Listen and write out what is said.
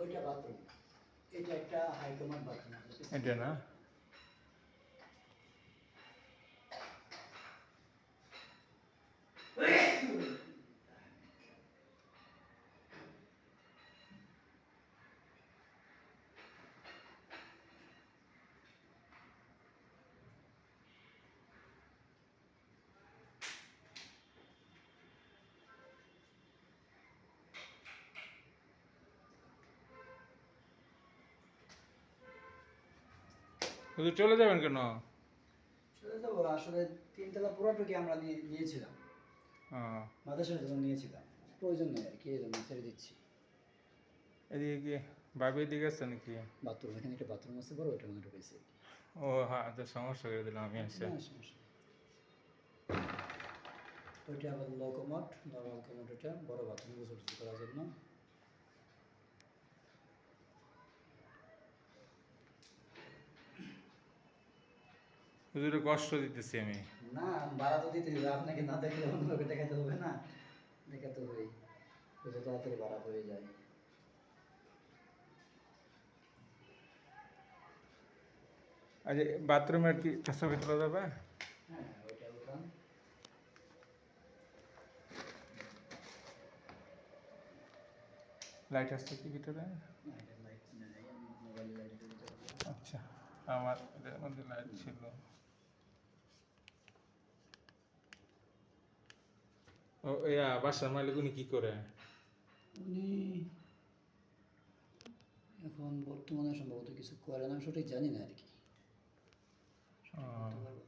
ওইটা বাথরুম, এটা একটা হাইকমান্ড বাথরুম। এটা না? হুজুর চলে যাবেন কেন? চলে যাবো, আসলে 3 তলা পুরোটুকু আমরা নিয়েছিলাম, মাদ্রাসার জন্য নিয়েছিলাম, প্রয়োজন নেই আর কি, এই জন্য ছেড়ে দিচ্ছি। এদিকে কি ভাবি এদিকে আছে নাকি? বাথরুম, এখানে একটা বাথরুম আছে বড়, ওটা মনে ঢুকেছে। ও হ্যাঁ, তো সমস্যা করে দিলাম আমি এসে। না সমস্যা নেই। ওইটা আবার লো কমোড, নর্মাল কমোড, ওটা বড় বাথরুম গোসল করার জন্য। হুজুরে কষ্ট দিতেছি আমি। না ভাড়া তো দিতে হবে আপনাকে, না দেখলে অন্যভাবে দেখাতে হবে না, দেখাতে হবে, যত তাড়াতাড়ি ভাড়া হয়ে যায়। আর বাথরুমের কি ছবি তোলা যাবে? হ্যাঁ ওইটা উঠান। লাইট আসছে কি ভিতরে? না এটা লাইট নেই, আমি মোবাইলে লাইট দিতে পারবো। আচ্ছা, আমার এটার মধ্যে লাইট ছিল। ও ইয়া, বাসার মালিক উনি কি করে? উনি এখন বর্তমানে সম্ভবত কিছু করে না, আমি সঠিক জানি না আর কি, সঠিক বলতে পারবো না।